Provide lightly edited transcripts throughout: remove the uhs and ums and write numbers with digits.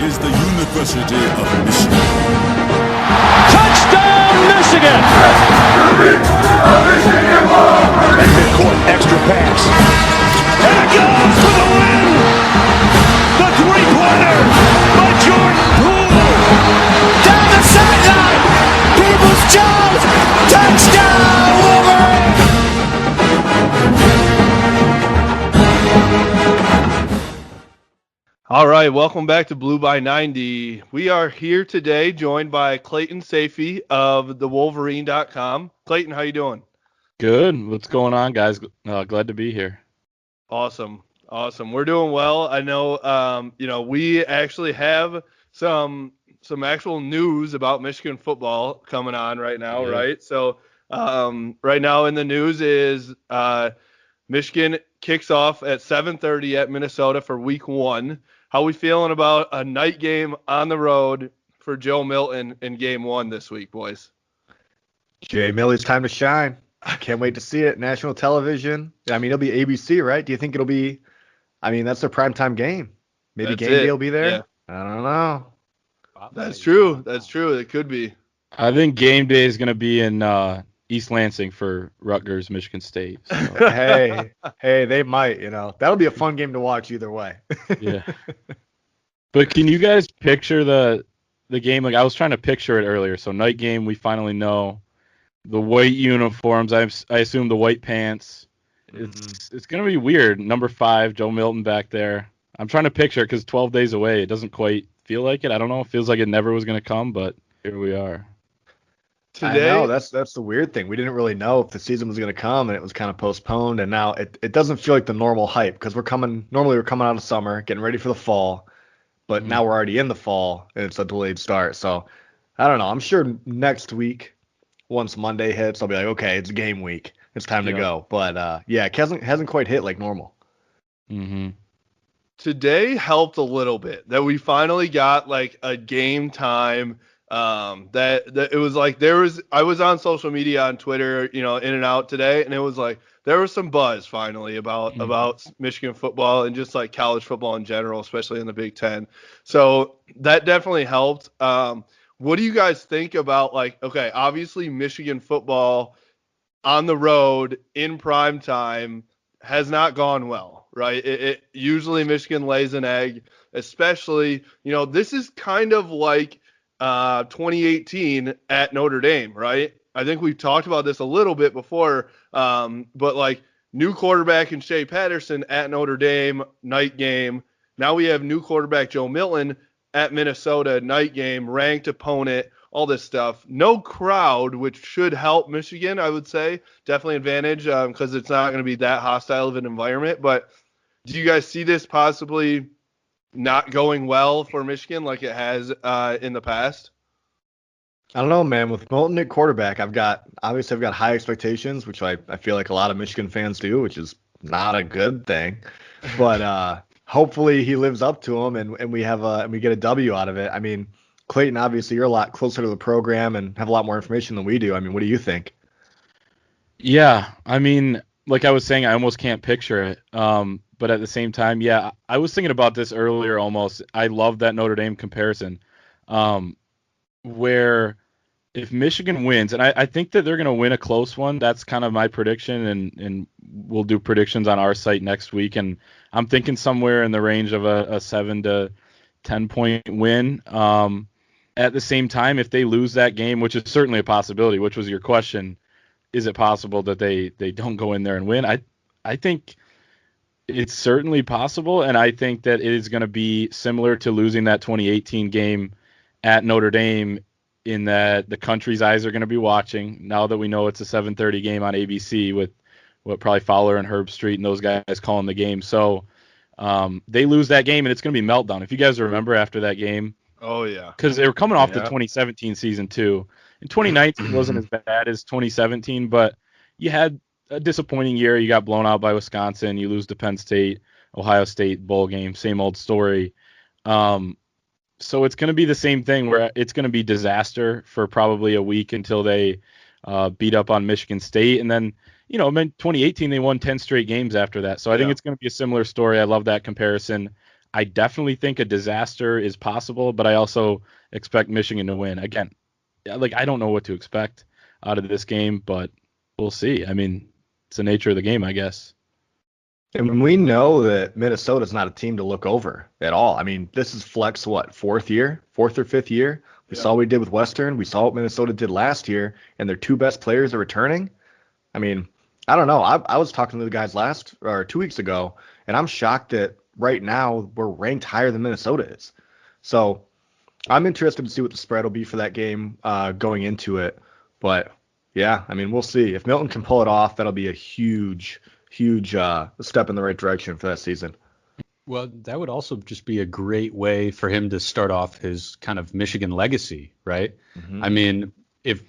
is the University of Michigan. Touchdown, Michigan! And midcourt, extra pass. And it goes for the win! The three-pointer by Jordan Poole! Down the sideline! Peoples-Jones! Touchdown, Wolverine! All right, welcome back to Blue by 90. We are here today joined by Clayton Sayfie of thewolverine.com. Clayton, how you doing? Good. What's going on, guys? Glad to be here. Awesome. We're doing well. I know, we actually have some actual news about Michigan football coming on right now, right? So right now in the news is Michigan kicks off at 7:30 at Minnesota for week 1. How we feeling about a night game on the road for Joe Milton in game 1 this week, boys? Jay Millie's time to shine. I can't wait to see it. National television. I mean, it'll be ABC, right? Do you think it'll be – I mean, that's their primetime game. Maybe Game Day will be there? Yeah. I don't know. That's true. It could be. I think Game Day is going to be in East Lansing for Rutgers, Michigan State. So. hey, they might, That'll be a fun game to watch either way. Yeah. But can you guys picture the game? Like I was trying to picture it earlier. So night game, we finally know the white uniforms. I assume the white pants. It's going to be weird. Number 5, Joe Milton back there. I'm trying to picture it because 12 days away, it doesn't quite feel like it. I don't know. It feels like it never was going to come, but here we are. Today, I know, that's the weird thing. We didn't really know if the season was going to come, and it was kind of postponed. And now it doesn't feel like the normal hype because normally we're coming out of summer, getting ready for the fall, but now we're already in the fall, and it's a delayed start. So I don't know. I'm sure next week, once Monday hits, I'll be like, okay, it's game week. It's time to go. But it hasn't quite hit like normal. Mm-hmm. Today helped a little bit that we finally got like a game time. That it was like I was on social media on Twitter, in and out today, and it was like there was some buzz finally about Michigan football and just like college football in general, especially in the Big Ten. So that definitely helped. What do you guys think about okay, obviously Michigan football on the road in prime time has not gone well, right? It usually Michigan lays an egg, especially, this is kind of like 2018 at Notre Dame, right? I think we've talked about this a little bit before, but new quarterback in Shea Patterson at Notre Dame, night game. Now we have new quarterback Joe Milton at Minnesota, night game, ranked opponent, all this stuff. No crowd, which should help Michigan, I would say. Definitely advantage because it's not going to be that hostile of an environment. But do you guys see this possibly not going well for Michigan like it has in the past? I don't know, man. With Milton at quarterback, I've got high expectations, which I feel like a lot of Michigan fans do, which is not a good thing. But hopefully he lives up to them, and we get a W out of it. I mean, Clayton, obviously you're a lot closer to the program and have a lot more information than we do. I mean, what do you think? Yeah, I mean, like I was saying, I almost can't picture it. But at the same time, yeah, I was thinking about this earlier almost. I love that Notre Dame comparison, where if Michigan wins, and I think that they're going to win a close one. That's kind of my prediction, and we'll do predictions on our site next week. And I'm thinking somewhere in the range of a 7 to 10 point win. At the same time, if they lose that game, which is certainly a possibility, which was your question, is it possible that they don't go in there and win? I think it's certainly possible, and I think that it is going to be similar to losing that 2018 game at Notre Dame in that the country's eyes are going to be watching now that we know it's a 7:30 game on ABC with probably Fowler and Herb Street and those guys calling the game. So they lose that game, and it's going to be meltdown. If you guys remember after that game, oh yeah, because they were coming off the 2017 season too. In 2019 wasn't as bad as 2017, but you had a disappointing year. You got blown out by Wisconsin. You lose to Penn State, Ohio State bowl game, same old story. So it's going to be the same thing where it's going to be disaster for probably a week until they beat up on Michigan State. And then, in 2018, they won 10 straight games after that. So I think it's going to be a similar story. I love that comparison. I definitely think a disaster is possible, but I also expect Michigan to win. Again, like I don't know what to expect out of this game, but we'll see. I mean, it's the nature of the game, I guess. And we know that Minnesota's not a team to look over at all. I mean, this is Fleck's, fourth or fifth year? We saw what we did with Western. We saw what Minnesota did last year, and their two best players are returning. I mean, I don't know. I was talking to the guys 2 weeks ago, and I'm shocked that right now we're ranked higher than Minnesota is. So I'm interested to see what the spread will be for that game going into it. But, yeah, I mean, we'll see. If Milton can pull it off, that'll be a huge step in the right direction for that season. Well, that would also just be a great way for him to start off his kind of Michigan legacy, right? Mm-hmm. I mean, if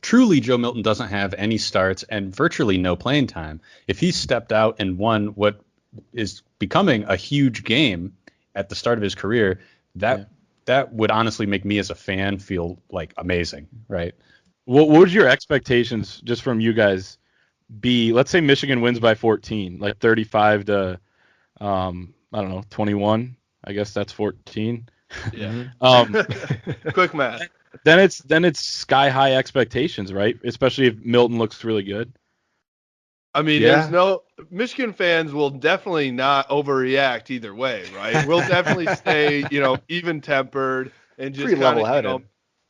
truly Joe Milton doesn't have any starts and virtually no playing time, if he stepped out and won what is becoming a huge game at the start of his career, that would honestly make me as a fan feel like amazing, right? What would your expectations just from you guys be? Let's say Michigan wins by 14, like 35 to I don't know, 21. I guess that's 14. Yeah. Quick math. Then it's sky high expectations, right? Especially if Milton looks really good. I mean, Michigan fans will definitely not overreact either way, right? We'll definitely stay, even tempered and just kind of,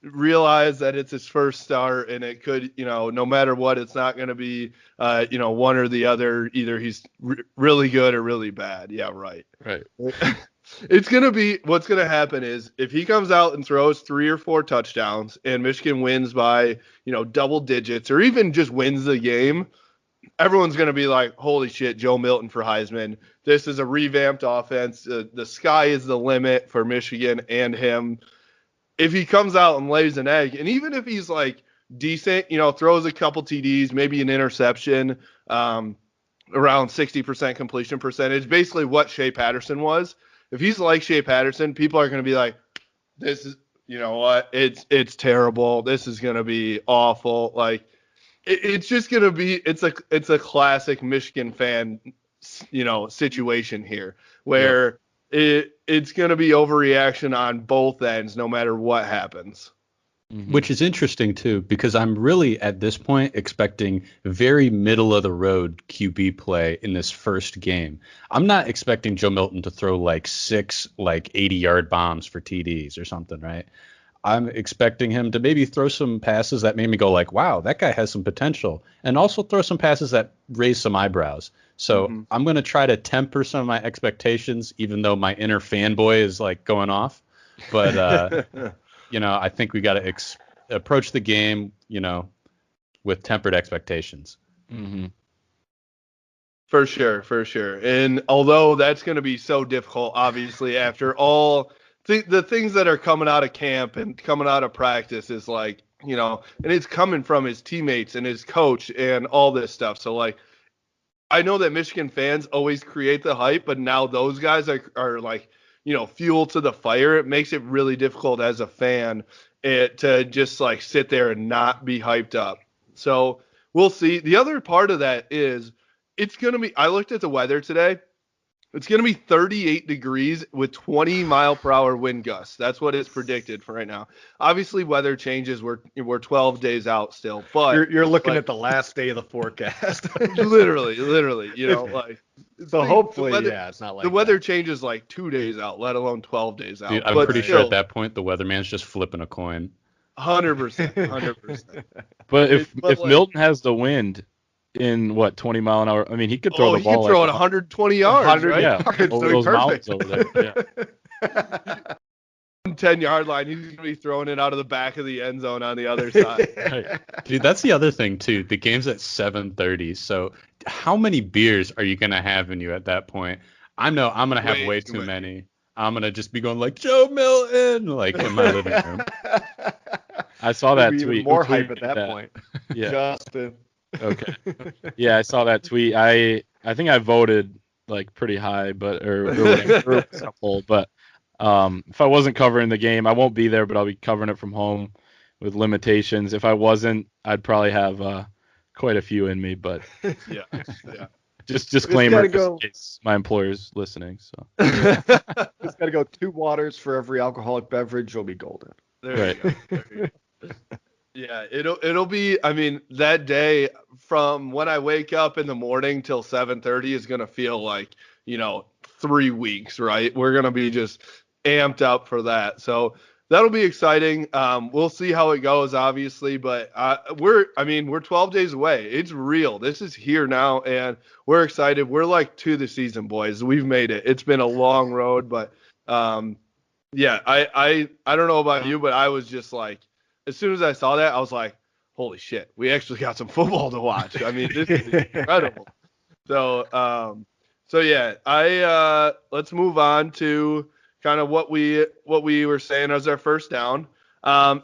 realize that it's his first start and it could, no matter what, it's not going to be, one or the other. Either he's really good or really bad. Yeah, right. Right. It's going to be, what's going to happen is if he comes out and throws 3 or 4 touchdowns and Michigan wins by, double digits or even just wins the game, everyone's going to be like, holy shit, Joe Milton for Heisman. This is a revamped offense. The sky is the limit for Michigan and him. If he comes out and lays an egg, and even if he's like decent, throws a couple TDs, maybe an interception, around 60% completion percentage, basically what Shea Patterson was. If he's like Shea Patterson, people are going to be like, this is, what? It's terrible. This is going to be awful. Like, it's just going to be, it's a classic Michigan fan, situation here where it's going to be overreaction on both ends, no matter what happens. Mm-hmm. Which is interesting, too, because I'm really at this point expecting very middle of the road QB play in this first game. I'm not expecting Joe Milton to throw like 6 80-yard bombs for TDs or something, right? I'm expecting him to maybe throw some passes that made me go like, wow, that guy has some potential. And also throw some passes that raise some eyebrows. So I'm going to try to temper some of my expectations, even though my inner fanboy is like going off. But, I think we got to approach the game, with tempered expectations. Mm-hmm. For sure. And although that's going to be so difficult, obviously, after all the things that are coming out of camp and coming out of practice is like, and it's coming from his teammates and his coach and all this stuff. So like, I know that Michigan fans always create the hype, but now those guys are like, fuel to the fire. It makes it really difficult as a fan to just like sit there and not be hyped up. So we'll see. The other part of that is it's going to be, I looked at the weather today. It's going to be 38 degrees with 20-mile-per-hour wind gusts. That's what is predicted for right now. Obviously, weather changes. We're 12 days out still, but you're looking at the last day of the forecast. literally, like. So hopefully, it's not like the weather changes like 2 days out, let alone 12 days out. Dude, I'm pretty sure at that point the weatherman's just flipping a coin. 100%. But if Milton has the wind in 20 mile an hour, I mean, he could throw the ball. He could throw it 120 yards, right? Yeah, those mountains over there. Yeah. 10-yard line, he's going to be throwing it out of the back of the end zone on the other side. Right. Dude, that's the other thing, too. The game's at 7:30, so how many beers are you going to have in you at that point? I know I'm going to have way too many. I'm going to just be going like, Joe Milton, like in my living room. I saw that tweet. Even more hype at that point. Yeah. Justin. Okay. Yeah, I saw that tweet. I think I voted like pretty high, but or whatever, but if I wasn't covering the game, I won't be there, but I'll be covering it from home with limitations. If I wasn't, I'd probably have quite a few in me, but yeah. Just disclaimer, go- in case my employer's listening. So Just got to go 2 waters for every alcoholic beverage. You'll be golden. There you go. There you go. Yeah, it'll be. I mean, that day from when I wake up in the morning till 7:30 is gonna feel like 3 weeks, right? We're gonna be just amped up for that. So that'll be exciting. We'll see how it goes, obviously, but we're 12 days away. It's real. This is here now, and we're excited. We're like to the season, boys. We've made it. It's been a long road, but yeah, I don't know about you, but I was just like, as soon as I saw that, I was like, holy shit, we actually got some football to watch. I mean, this is incredible. So yeah, let's move on to kind of what we were saying as our first down.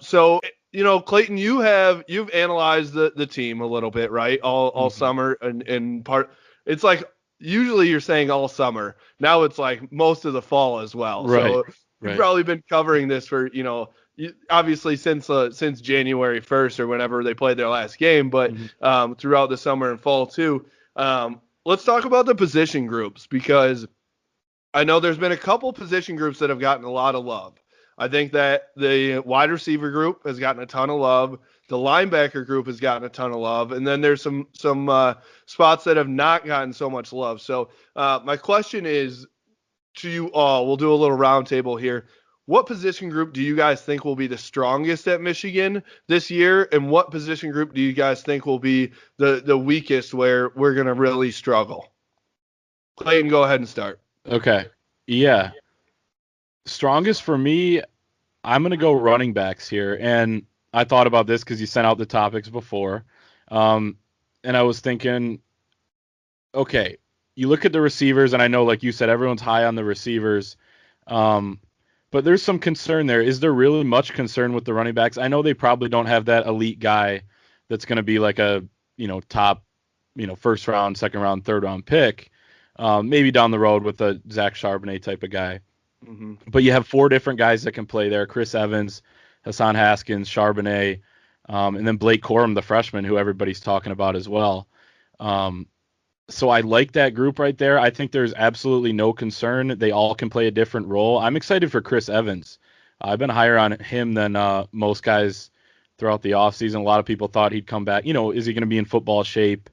So Clayton, you've analyzed the team a little bit, right? All summer and part. It's like usually you're saying all summer. Now it's like most of the fall as well. Right. So you've probably been covering this for obviously since January 1st or whenever they played their last game, but throughout the summer and fall too. Let's talk about the position groups, because I know there's been a couple position groups that have gotten a lot of love. I think that the wide receiver group has gotten a ton of love. The linebacker group has gotten a ton of love. And then there's some spots that have not gotten so much love. So my question is to you all, we'll do a little round table here. What position group do you guys think will be the strongest at Michigan this year? And what position group do you guys think will be the weakest, where we're going to really struggle? Clayton, go ahead and start. Okay. Yeah. Strongest for me, I'm going to go running backs here. And I thought about this because you sent out the topics before. And I was thinking, okay, you look at the receivers, and I know, like you said, everyone's high on the receivers. But there's some concern there. Is there really much concern with the running backs? I know they probably don't have that elite guy that's going to be like a, top, first round, second round, third round pick. Maybe down the road with a Zach Charbonnet type of guy. Mm-hmm. But you have 4 different guys that can play there: Chris Evans, Hassan Haskins, Charbonnet, and then Blake Corum, the freshman, who everybody's talking about as well. So I like that group right there. I think there's absolutely no concern. They all can play a different role. I'm excited for Chris Evans. I've been higher on him than most guys throughout the offseason. A lot of people thought he'd come back. Is he going to be in football shape?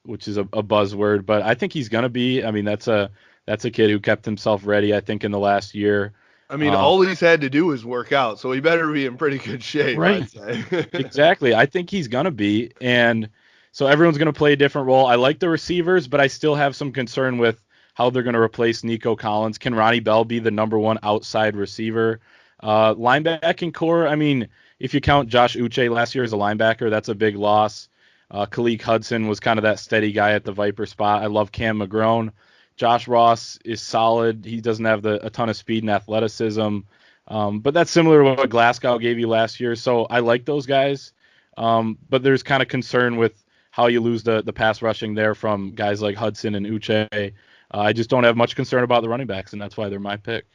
Which is a buzzword, but I think he's going to be. I mean, that's a kid who kept himself ready, I think, in the last year. I mean, all he's had to do is work out, so he better be in pretty good shape, right? I'd say. Exactly. I think he's going to be, and so everyone's going to play a different role. I like the receivers, but I still have some concern with how they're going to replace Nico Collins. Can Ronnie Bell be the number 1 outside receiver? Linebacking core, I mean, if you count Josh Uche last year as a linebacker, that's a big loss. Khaleke Hudson was kind of that steady guy at the Viper spot. I love Cam McGrone. Josh Ross is solid. He doesn't have a ton of speed and athleticism, but that's similar to what Glasgow gave you last year. So I like those guys, but there's kind of concern with how you lose the pass rushing there from guys like Hudson and Uche. I just don't have much concern about the running backs, and that's why they're my pick.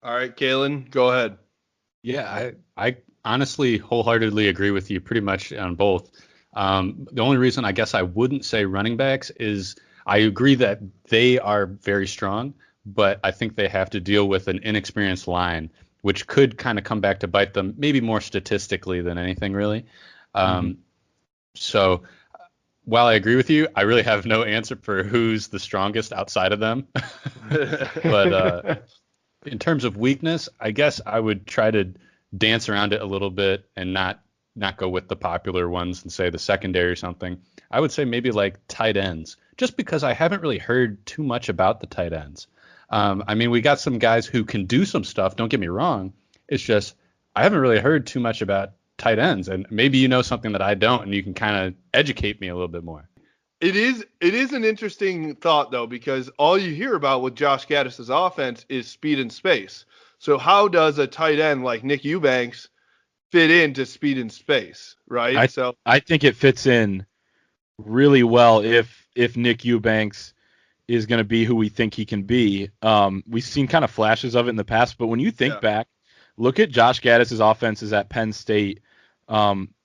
All right, Kalen, go ahead. Yeah, I honestly wholeheartedly agree with you pretty much on both. The only reason I guess I wouldn't say running backs is I agree that they are very strong, but I think they have to deal with an inexperienced line, which could kind of come back to bite them, maybe more statistically than anything really. So while I agree with you, I really have no answer for who's the strongest outside of them. But in terms of weakness, I guess I would try to dance around it a little bit and not go with the popular ones and say the secondary or something. I would say maybe like tight ends, just because I haven't really heard too much about the tight ends. I mean, we got some guys who can do some stuff, don't get me wrong. It's just I haven't really heard too much about tight ends, and maybe you know something that I don't, and you can kind of educate me a little bit more. It is an interesting thought, though, because all you hear about with Josh Gaddis's offense is speed and space. So how does a tight end like Nick Eubanks fit into speed and space, right? I think it fits in really well if Nick Eubanks is going to be who we think he can be. We've seen kind of flashes of it in the past, but when you think back, look at Josh Gaddis's offenses at Penn State.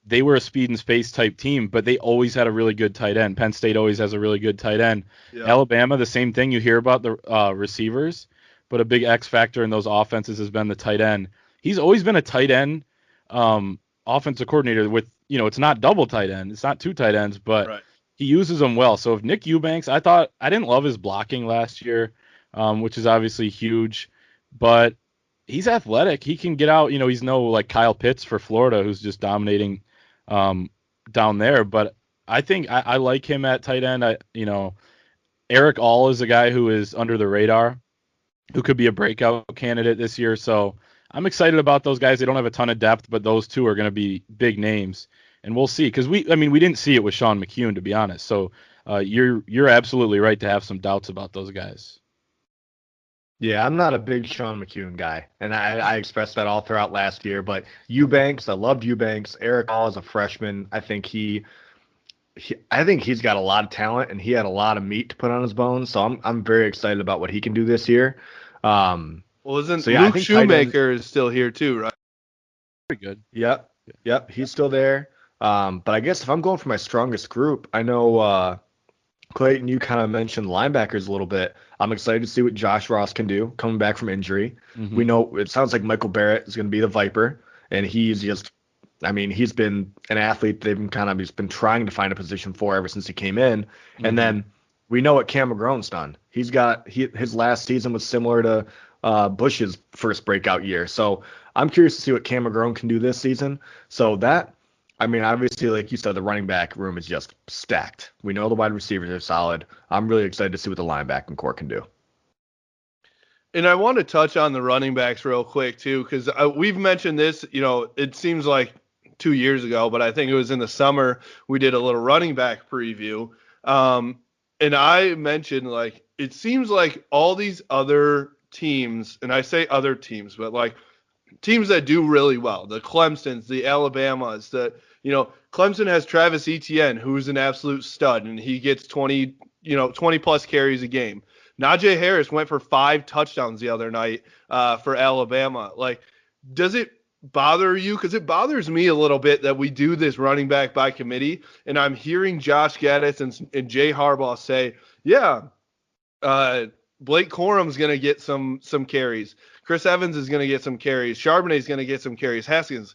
they were a speed and space type team, but they always had a really good tight end. Penn State always has a really good tight end. Yeah. Alabama, the same thing. You hear about the receivers, but a big X factor in those offenses has been the tight end. He's always been a tight end offensive coordinator with, it's not double tight end. It's not two tight ends, but he uses them well. So if Nick Eubanks, I didn't love his blocking last year, which is obviously huge, but he's athletic. He can get out. He's no like Kyle Pitts for Florida, who's just dominating down there. But I think I like him at tight end. Eric All is a guy who is under the radar, who could be a breakout candidate this year. So I'm excited about those guys. They don't have a ton of depth, but those two are going to be big names, and we'll see. Because we didn't see it with Sean McKeon, to be honest. So you're absolutely right to have some doubts about those guys. Yeah, I'm not a big Sean McKeon guy, and I expressed that all throughout last year. But Eubanks, I loved Eubanks. Eric All is a freshman. I think he's got a lot of talent, and he had a lot of meat to put on his bones. So I'm very excited about what he can do this year. Luke Shoemaker is still here too, right? Pretty good. Yep, he's still there. But I guess if I'm going for my strongest group, I know Clayton, you kind of mentioned linebackers a little bit. I'm excited to see what Josh Ross can do coming back from injury. Mm-hmm. We know it sounds like Michael Barrett is going to be the Viper, and he's been an athlete he's been trying to find a position for ever since he came in. Mm-hmm. And then we know what Cam McGrone's done. His last season was similar to Bush's first breakout year. So I'm curious to see what Cam McGrone can do this season. So obviously, like you said, the running back room is just stacked. We know the wide receivers are solid. I'm really excited to see what the linebacking core can do. And I want to touch on the running backs real quick, too, because we've mentioned this, it seems like 2 years ago, but I think it was in the summer we did a little running back preview. And I mentioned, it seems like all these other teams, and I say other teams, but teams that do really well, the Clemsons, the Alabamas, Clemson has Travis Etienne, who's an absolute stud, and he gets 20 plus carries a game. Najee Harris went for 5 touchdowns the other night for Alabama. Does it bother you? Because it bothers me a little bit that we do this running back by committee, and I'm hearing Josh Gaddis and Jay Harbaugh say, Blake Corum's going to get some carries. Chris Evans is going to get some carries. Charbonnet is going to get some carries. Haskins.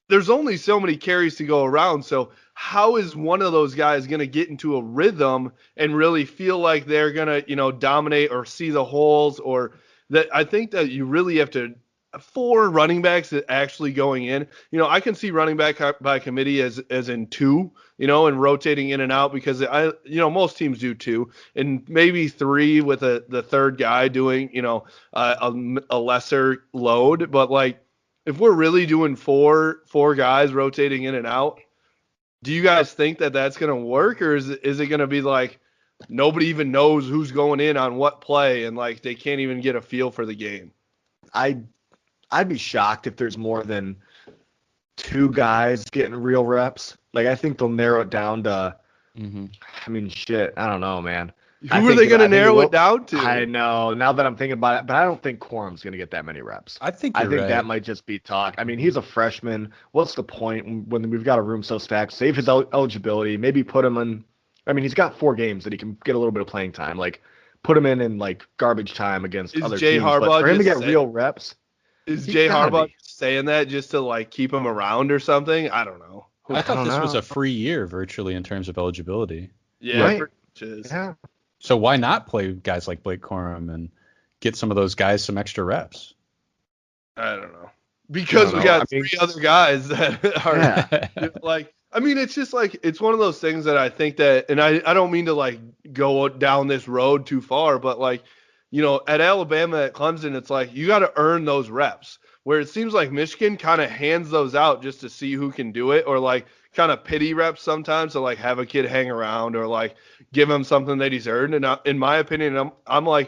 There's only so many carries to go around, so how is one of those guys going to get into a rhythm and really feel like they're going to, dominate or see the holes? Or that I think that you really have to, for running backs that actually going in, I can see running back by committee as in 2, and rotating in and out, because most teams do 2 and maybe 3 with the third guy doing, a lesser load. But if we're really doing four guys rotating in and out, do you guys think that that's going to work, or is it going to be nobody even knows who's going in on what play, and they can't even get a feel for the game? I'd be shocked if there's more than 2 guys getting real reps. I think they'll narrow it down to, I don't know, man. Who are they going to narrow it down to? I know, now that I'm thinking about it, but I don't think Corum's going to get that many reps. I think right. That might just be talk. He's a freshman. What's the point when we've got a room so stacked? Save his eligibility. Maybe put him in. He's got 4 games that he can get a little bit of playing time. Put him in garbage time against other teams. Harbaugh, but for him to get real reps. Is Jay Harbaugh saying that just to keep him around or something? I don't know. I thought this was a free year virtually in terms of eligibility. Yeah, right. Yeah. So why not play guys like Blake Corum and get some of those guys some extra reps? I don't know. Because we got 3 other guys that are it's just it's one of those things that I think that, and I don't mean to go down this road too far, but at Alabama, at Clemson, it's you got to earn those reps, where it seems like Michigan kind of hands those out just to see who can do it, or kind of pity reps sometimes to have a kid hang around, or give him something that he's earned. And in my opinion, I'm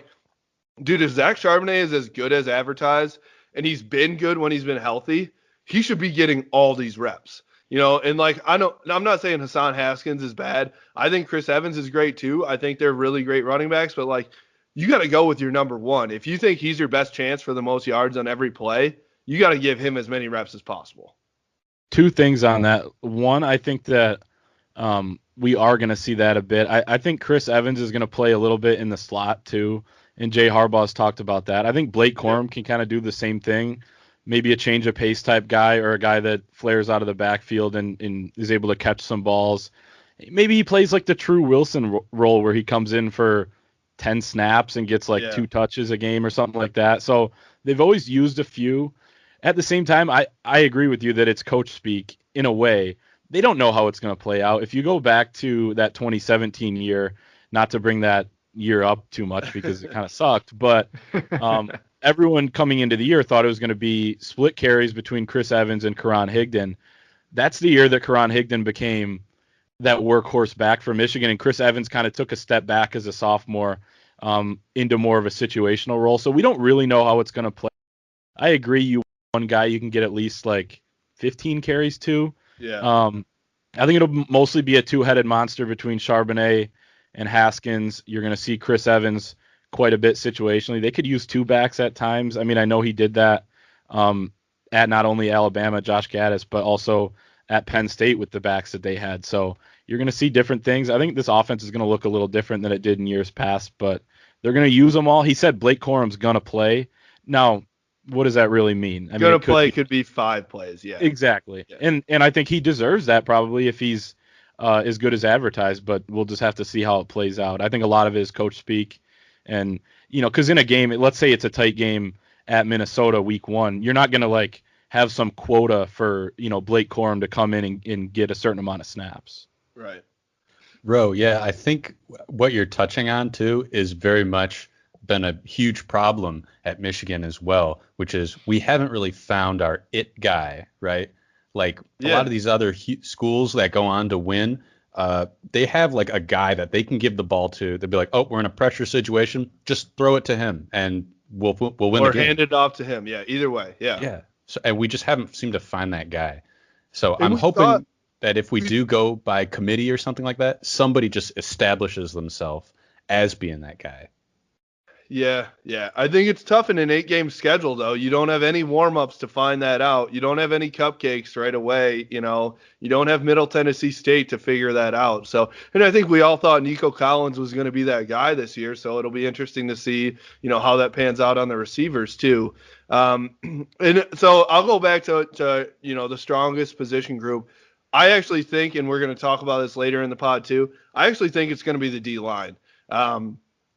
dude, if Zach Charbonnet is as good as advertised, and he's been good when he's been healthy, he should be getting all these reps. And I'm not saying Hassan Haskins is bad. I think Chris Evans is great too. I think they're really great running backs, but you got to go with your number 1. If you think he's your best chance for the most yards on every play, you got to give him as many reps as possible. Two things on that. One, I think that we are going to see that a bit. I think Chris Evans is going to play a little bit in the slot too, and Jay Harbaugh's talked about that. I think Blake Corum can kind of do the same thing, maybe a change of pace type guy or a guy that flares out of the backfield and is able to catch some balls. Maybe he plays like the True Wilson role where he comes in for 10 snaps and gets like 2 touches a game or something like that. So they've always used a few. At the same time, I agree with you that it's coach speak in a way. They don't know how it's going to play out. If you go back to that 2017 year, not to bring that year up too much because it kind of sucked, but everyone coming into the year thought it was going to be split carries between Chris Evans and Karan Higdon. That's the year that Karan Higdon became that workhorse back for Michigan, and Chris Evans kind of took a step back as a sophomore into more of a situational role. So we don't really know how it's going to play. I agree. You one guy you can get at least like 15 carries to. Yeah. I think it'll mostly be a two-headed monster between Charbonnet and Haskins. You're going to see Chris Evans quite a bit situationally. They could use 2 backs at times. I mean, I know he did that at not only Alabama, Josh Gaddis, but also at Penn State with the backs that they had. So you're going to see different things. I think this offense is going to look a little different than it did in years past, but they're going to use them all. He said Blake Corum's going to play. Now, what does that really mean? I mean, could be 5 plays, yeah. Exactly. Yeah. And I think he deserves that probably if he's as good as advertised, but we'll just have to see how it plays out. I think a lot of it is coach speak. And, because in a game, let's say it's a tight game at Minnesota week 1, you're not going to like have some quota for, Blake Corum to come in and get a certain amount of snaps. Right. Ro, yeah, I think what you're touching on too is very much been a huge problem at Michigan as well, which is we haven't really found our it guy, right? Like a lot of these other schools that go on to win, they have like a guy that they can give the ball to. They'll be like, oh, we're in a pressure situation, just throw it to him and we'll win the game. Or hand it off to him. Yeah, either way. Yeah. Yeah. So, and we just haven't seemed to find that guy. So I'm hoping that if we do go by committee or something like that, somebody just establishes themselves as being that guy. Yeah. I think it's tough in an 8-game schedule, though. You don't have any warm-ups to find that out. You don't have any cupcakes right away. You don't have Middle Tennessee State to figure that out. So, and I think we all thought Nico Collins was going to be that guy this year. So it'll be interesting to see, how that pans out on the receivers too. And so I'll go back to the strongest position group. I actually think, and we're going to talk about this later in the pod too, I actually think it's going to be the D-line.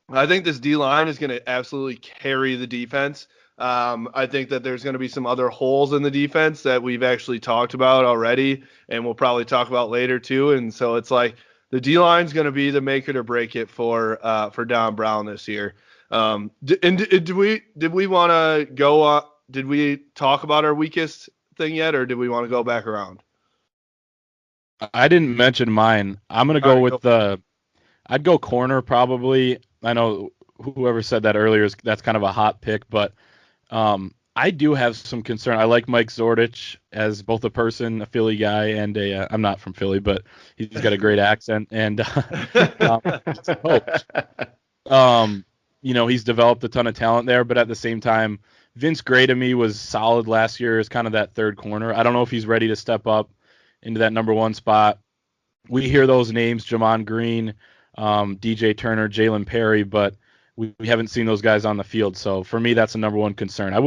I think this D-line is going to absolutely carry the defense. I think that there's going to be some other holes in the defense that we've actually talked about already, and we'll probably talk about later too. And so it's like the D-line is going to be the make it or break it for Don Brown this year. Did we want to go? Did we talk about our weakest thing yet, or did we want to go back around? I didn't mention mine. I'm going to go with I'd go corner probably. I know whoever said that earlier that's kind of a hot pick, but I do have some concern. I like Mike Zordich as both a person, a Philly guy, and I'm not from Philly, but he's got a great accent and he's a coach. He's developed a ton of talent there, but at the same time, Vince Gray to me was solid last year as kind of that third corner. I don't know if he's ready to step up into that number 1 spot. We hear those names, Jamon Green, DJ Turner, Jalen Perry, but we haven't seen those guys on the field. So for me, that's a number 1 concern. I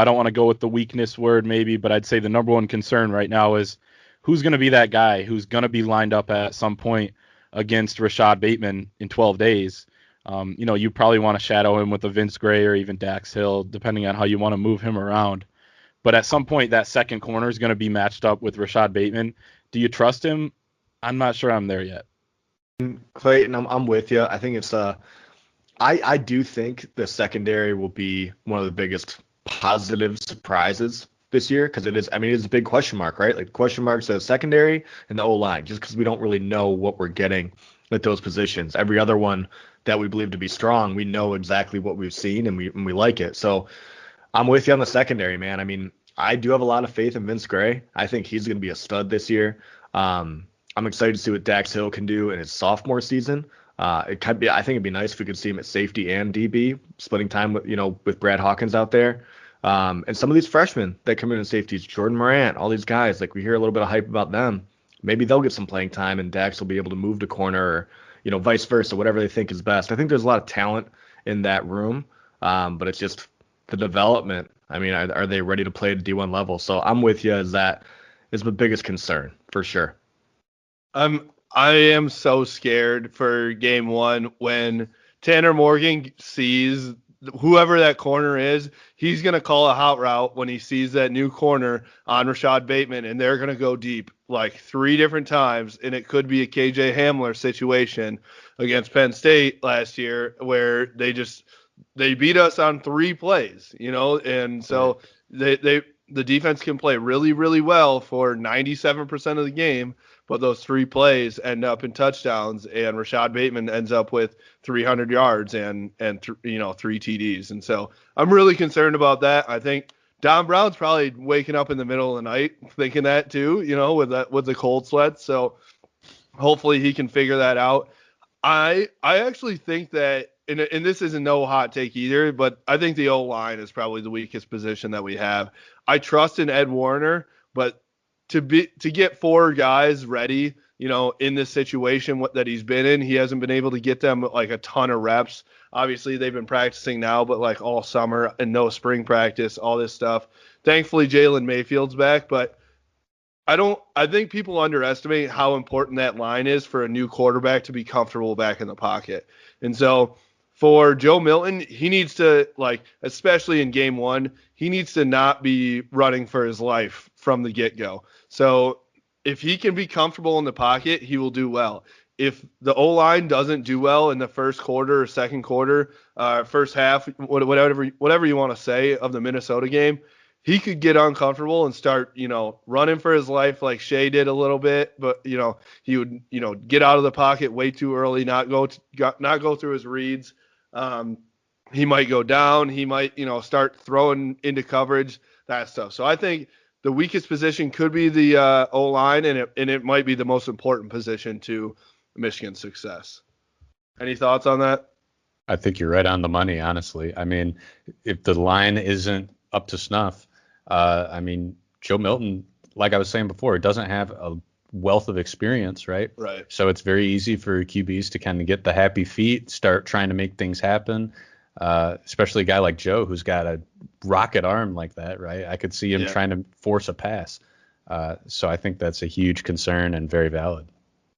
don't want to go with the weakness word maybe, but I'd say the number 1 concern right now is who's going to be that guy who's going to be lined up at some point against Rashad Bateman in 12 days. You probably want to shadow him with a Vince Gray or even Dax Hill, depending on how you want to move him around. But at some point, that second corner is going to be matched up with Rashad Bateman. Do you trust him? I'm not sure I'm there yet. Clayton, I'm with you. I think it's I do think the secondary will be one of the biggest positive surprises this year because it is a big question mark, right? Like question marks the secondary and the O-line, just because we don't really know what we're getting at those positions. Every other one that we believe to be strong, we know exactly what we've seen and we like it. So I'm with you on the secondary, man. I mean, I do have a lot of faith in Vince Gray. I think he's going to be a stud this year. I'm excited to see what Dax Hill can do in his sophomore season. I think it'd be nice if we could see him at safety and DB, splitting time with Brad Hawkins out there. And some of these freshmen that come in as safeties, Jordan Morant, all these guys, like we hear a little bit of hype about them. Maybe they'll get some playing time and Dax will be able to move to corner or, vice versa, whatever they think is best. I think there's a lot of talent in that room, but it's just the development. I mean, are they ready to play at D1 level? So I'm with you, as that is the biggest concern for sure. I am so scared for game one when Tanner Morgan sees whoever that corner is. He's going to call a hot route when he sees that new corner on Rashad Bateman, and they're going to go deep like 3 different times, and it could be a KJ Hamler situation against Penn State last year where they beat us on 3 plays, and so the defense can play really, really well for 97% of the game, but those 3 plays end up in touchdowns, and Rashad Bateman ends up with 300 yards and 3 TDs. And so I'm really concerned about that. I think Don Brown's probably waking up in the middle of the night thinking that too, with the cold sweats. So hopefully he can figure that out. I actually think that, and this isn't no hot take either, but I think the O-line is probably the weakest position that we have. I trust in Ed Warner, but to get 4 guys ready, in this situation that he's been in, he hasn't been able to get them like a ton of reps. Obviously, they've been practicing now, but like all summer and no spring practice, all this stuff. Thankfully, Jalen Mayfield's back, but I think people underestimate how important that line is for a new quarterback to be comfortable back in the pocket. And so for Joe Milton, he needs to, especially in game one, he needs to not be running for his life from the get-go. So if he can be comfortable in the pocket, he will do well. If the O-line doesn't do well in the first quarter or second quarter, first half, whatever you want to say of the Minnesota game, he could get uncomfortable and start, running for his life like Shea did a little bit, but he would, get out of the pocket way too early, not go through his reads. He might go down. He might, start throwing into coverage, that stuff. So I think the weakest position could be the O-line, and it might be the most important position to Michigan's success. Any thoughts on that? I think you're right on the money, honestly. I mean, if the line isn't up to snuff, Joe Milton, like I was saying before, doesn't have a wealth of experience, right? Right. So it's very easy for QBs to kind of get the happy feet, start trying to make things happen. Especially a guy like Joe, who's got a rocket arm like that, right? I could see him trying to force a pass. So I think that's a huge concern and very valid.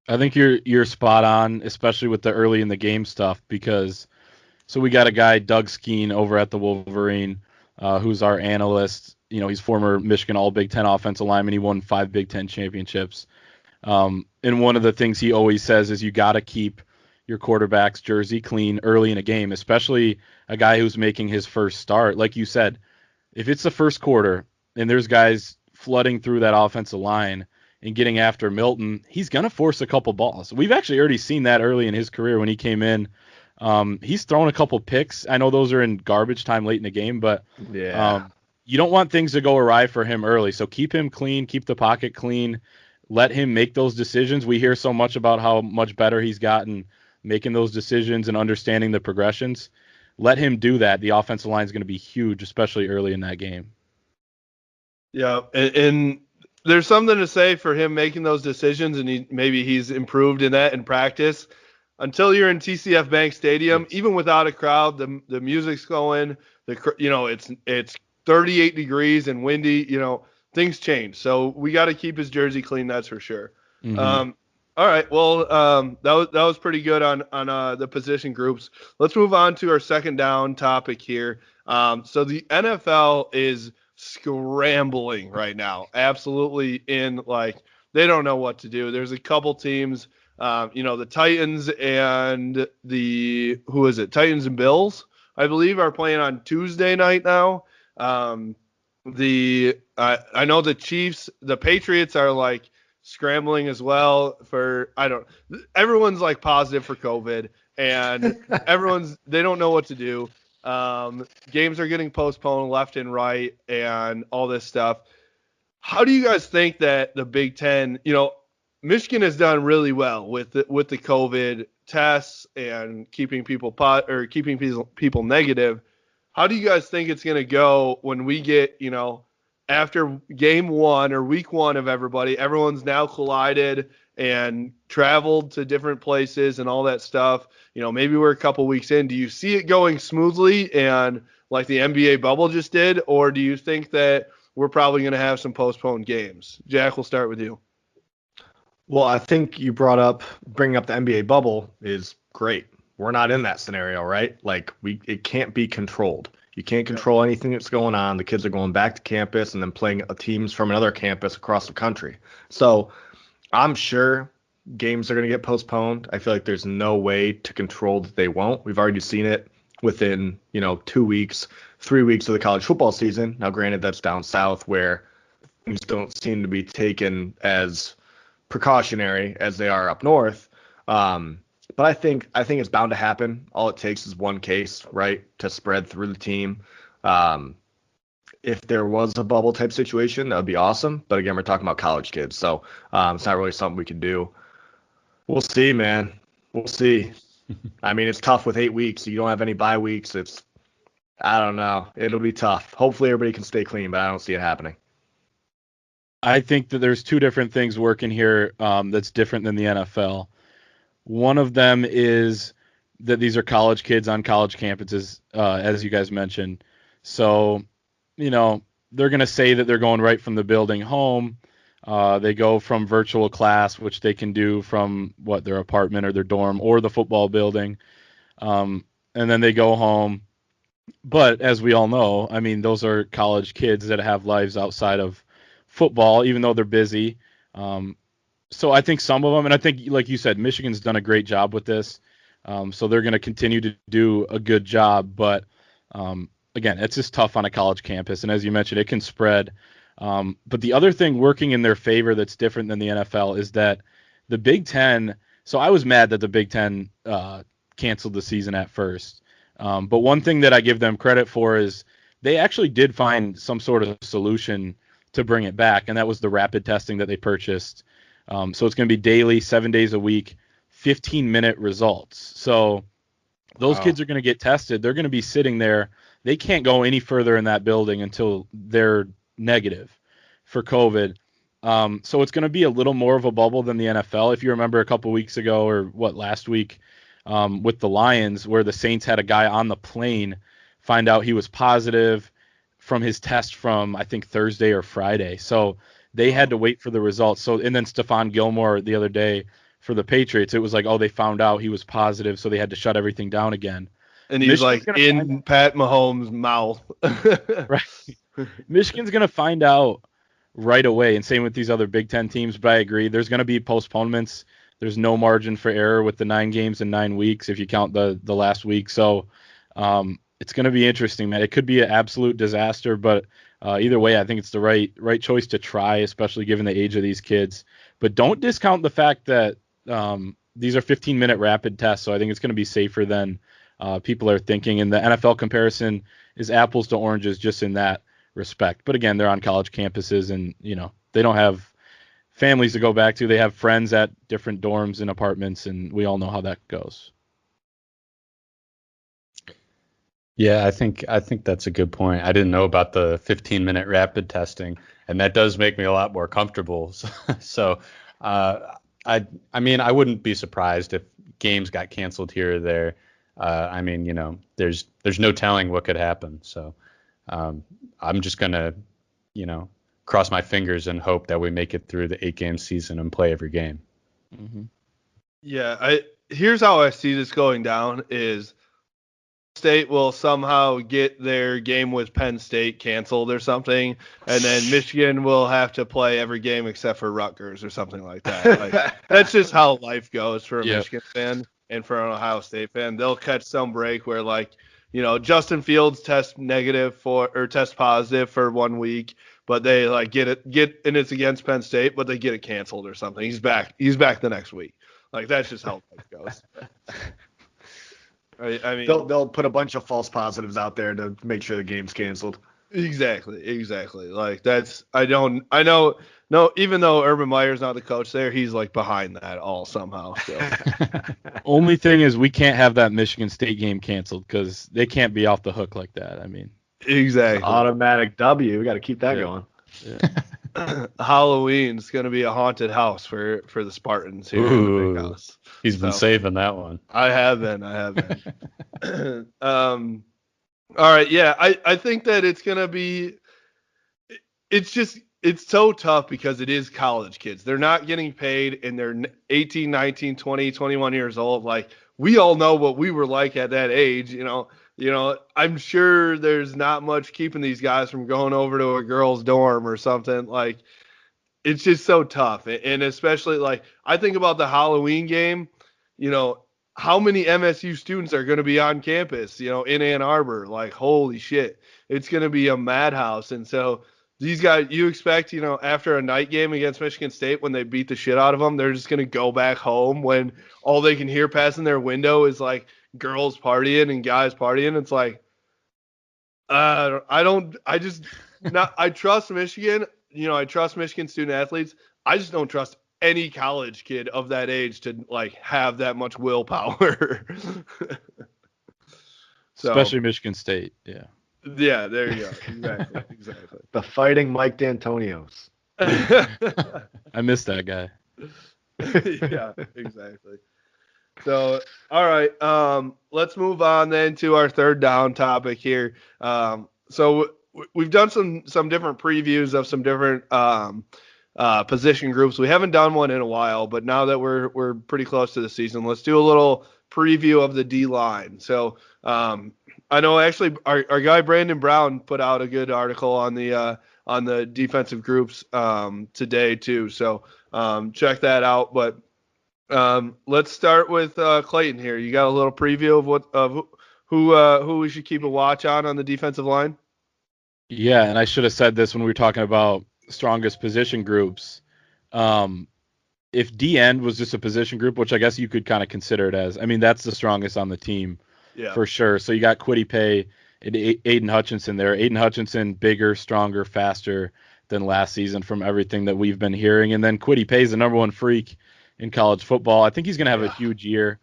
I think you're spot on, especially with the early in the game stuff, because so we got a guy, Doug Skeen, over at the Wolverine, who's our analyst. He's former Michigan All-Big Ten offensive lineman. He won 5 Big Ten championships. And one of the things he always says is you got to keep your quarterback's jersey clean early in a game, especially a guy who's making his first start. Like you said, if it's the first quarter and there's guys flooding through that offensive line and getting after Milton, he's going to force a couple balls. We've actually already seen that early in his career when he came in. He's thrown a couple picks. I know those are in garbage time late in the game, but you don't want things to go awry for him early. So keep him clean, keep the pocket clean, let him make those decisions. We hear so much about how much better he's gotten making those decisions and understanding the progressions. Let him do that. The offensive line is going to be huge, especially early in that game. Yeah, and there's something to say for him making those decisions, and maybe he's improved in that in practice. Until you're in TCF Bank Stadium, even without a crowd, the music's going. It's 38 degrees and windy. Things change. So we got to keep his jersey clean. That's for sure. Mm-hmm. All right. Well, that was pretty good on the position groups. Let's move on to our second down topic here. So the NFL is scrambling right now. Absolutely they don't know what to do. There's a couple teams, the Titans and Titans and Bills, I believe, are playing on Tuesday night now. I know the Chiefs, the Patriots are scrambling as well everyone's positive for COVID, and they don't know what to do. Games are getting postponed left and right and all this stuff. How do you guys think that the Big Ten, Michigan has done really well with the COVID tests and keeping people negative. how do you guys think it's going to go when we get, after game one or week one of everyone's now collided and traveled to different places and all that stuff. Maybe we're a couple weeks in. Do you see it going smoothly and like the NBA bubble just did, or do you think that we're probably going to have some postponed games? Jack, we'll start with you. Well, I think you bringing up the NBA bubble is great. We're not in that scenario, right? Like it can't be controlled. You can't control anything that's going on. The kids are going back to campus and then playing teams from another campus across the country. So I'm sure games are going to get postponed. I feel like there's no way to control that they won't. We've already seen it within, 2 weeks, 3 weeks of the college football season. Now, granted, that's down south where things don't seem to be taken as precautionary as they are up north. But I think it's bound to happen. All it takes is one case, right, to spread through the team. If there was a bubble type situation, that would be awesome. But again, we're talking about college kids, so it's not really something we can do. We'll see, man. We'll see. I mean, it's tough with 8 weeks. You don't have any bye weeks. I don't know. It'll be tough. Hopefully everybody can stay clean, but I don't see it happening. I think that there's two different things working here that's different than the NFL. One of them is that these are college kids on college campuses, as you guys mentioned. So, they're going to say that they're going right from the building home. They go from virtual class, which they can do from their apartment or their dorm or the football building. And then they go home. But as we all know, I mean, those are college kids that have lives outside of football, even though they're busy. So I think some of them, and I think, like you said, Michigan's done a great job with this. So they're going to continue to do a good job. But, again, it's just tough on a college campus. And as you mentioned, it can spread. But the other thing working in their favor that's different than the NFL is that the Big Ten – so I was mad that the Big Ten canceled the season at first. But one thing that I give them credit for is they actually did find some sort of solution to bring it back, and that was the rapid testing that they purchased. So it's going to be daily, 7 days a week, 15-minute results. So those kids are going to get tested. They're going to be sitting there. They can't go any further in that building until they're negative for COVID. So it's going to be a little more of a bubble than the NFL. If you remember a couple weeks ago or last week with the Lions, where the Saints had a guy on the plane find out he was positive from his test from, I think, Thursday or Friday. So they had to wait for the results. So, and then Stephon Gilmore the other day for the Patriots, it was like, they found out he was positive, so they had to shut everything down again. And he's like in Pat Mahomes' mouth. Right. Michigan's going to find out right away, and same with these other Big Ten teams, but I agree. There's going to be postponements. There's no margin for error with the 9 games in 9 weeks if you count the last week. So it's going to be interesting, man. It could be an absolute disaster, but either way, I think it's the right choice to try, especially given the age of these kids. But don't discount the fact that these are 15-minute rapid tests, so I think it's going to be safer than people are thinking. And the NFL comparison is apples to oranges just in that respect. But again, they're on college campuses, and they don't have families to go back to. They have friends at different dorms and apartments, and we all know how that goes. Yeah, I think that's a good point. I didn't know about the 15-minute rapid testing, and that does make me a lot more comfortable. So, I mean, I wouldn't be surprised if games got canceled here or there. I mean, there's no telling what could happen. So, I'm just gonna, cross my fingers and hope that we make it through the 8-game season and play every game. Mm-hmm. Yeah, here's how I see this going down is State will somehow get their game with Penn State canceled or something, and then Michigan will have to play every game except for Rutgers or something like that. Like, that's just how life goes for a Michigan fan and for an Ohio State fan. They'll catch some break where, Justin Fields test positive for 1 week, but they get and it's against Penn State, but they get it canceled or something. He's back the next week. Like, that's just how life goes. I mean, they'll put a bunch of false positives out there to make sure the game's canceled. Exactly. Like I know. No, even though Urban Meyer's not the coach there, he's like behind that all somehow. So. Only thing is we can't have that Michigan State game canceled because they can't be off the hook like that. I mean, exactly. Automatic W. We got to keep that going. Yeah. Halloween's going to be a haunted house for the Spartans here in the big house. He's been saving that one. I have been. All right. Yeah. I think that it's going to be, it's so tough because it is college kids. They're not getting paid and they're 18, 19, 20, 21 years old. Like we all know what we were like at that age, you know, I'm sure there's not much keeping these guys from going over to a girl's dorm or something. Like it's just so tough. And especially like I think about the Halloween game, you know, how many MSU students are going to be on campus, you know, in Ann Arbor? Like, holy shit, it's going to be a madhouse. And so these guys, you expect, you know, after a night game against Michigan State, when they beat the shit out of them, they're just going to go back home when all they can hear passing their window is like girls partying and guys partying. It's like, I trust Michigan, you know, I trust Michigan student athletes. I just don't trust any college kid of that age to like have that much willpower. So, especially Michigan State. Yeah. Yeah, there you go. Exactly. The fighting Mike D'Antonios. I miss that guy. Yeah, exactly. So, all right, let's move on then to our third down topic here. So we've done some different previews of some different position groups. We haven't done one in a while, but now that we're pretty close to the season, let's do a little preview of the D line. So I know actually our guy Brandon Brown put out a good article on the defensive groups today too. So check that out. But let's start with Clayton here. You got a little preview of who we should keep a watch on the defensive line? Yeah, and I should have said this when we were talking about strongest position groups. If D end was just a position group, which I guess you could kind of consider it as, I mean, that's the strongest on the team for sure. So you got Kwity Paye and Aiden Hutchinson there. Aiden Hutchinson, bigger, stronger, faster than last season from everything that we've been hearing. And then Kwity Paye is the number one freak in college football. I think he's going to have a huge year.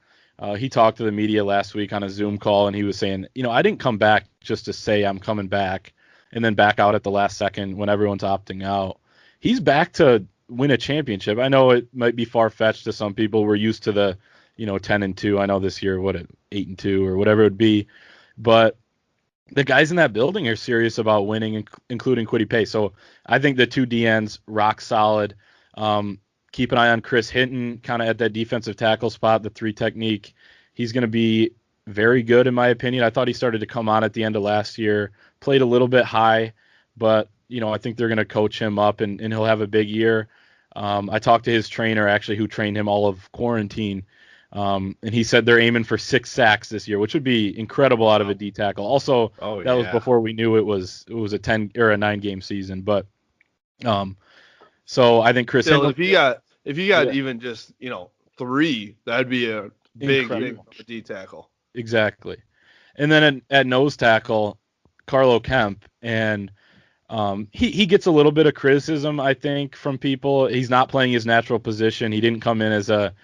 He talked to the media last week on a Zoom call, and he was saying, you know, I didn't come back just to say I'm coming back and then back out at the last second when everyone's opting out. He's back to win a championship. I know it might be far-fetched to some people. We're used to the, 10-2. I know this year, 8-2 or whatever it would be. But the guys in that building are serious about winning, including Kwity Paye. So I think the two DNs, rock solid. Keep an eye on Chris Hinton, kind of at that defensive tackle spot, the 3 technique. He's going to be very good, in my opinion. I thought he started to come on at the end of last year, played a little bit high, but I think they're going to coach him up and he'll have a big year. I talked to his trainer, actually, who trained him all of quarantine, and he said they're aiming for 6 sacks this year, which would be incredible out of a D tackle. Also, that was before we knew it was a 10 or a 9-game season, but so I think Chris Still, Hinton, if you got even just 3, that'd be a big D tackle. Exactly. And then at nose tackle, Carlo Kemp, and he gets a little bit of criticism, I think, from people. He's not playing his natural position. He didn't come in as a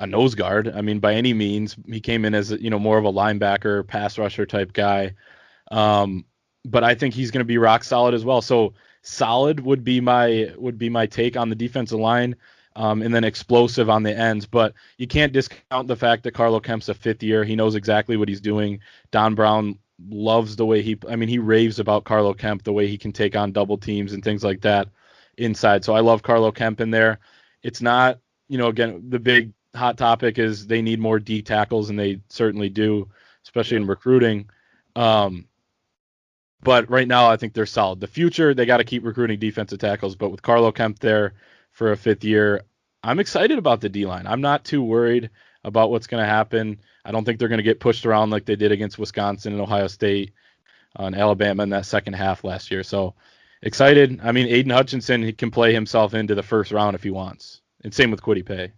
nose guard. I mean, by any means. He came in as more of a linebacker, pass rusher type guy. But I think he's going to be rock solid as well. So solid would be my take on the defensive line, and then explosive on the ends. But you can't discount the fact that Carlo Kemp's a 5th year. He knows exactly what he's doing. Don Brown loves the way he raves about Carlo Kemp, the way he can take on double teams and things like that inside. So I love Carlo Kemp in there. It's not, again, the big hot topic is they need more D tackles, and they certainly do, especially in recruiting. But right now I think they're solid. The future, they got to keep recruiting defensive tackles, but with Carlo Kemp there for a 5th year, I'm excited about the D-line. I'm not too worried about what's going to happen. I don't think they're going to get pushed around like they did against Wisconsin and Ohio State and Alabama in that second half last year. So excited. I mean, Aiden Hutchinson, he can play himself into the first round if he wants. And same with Kwity Paye.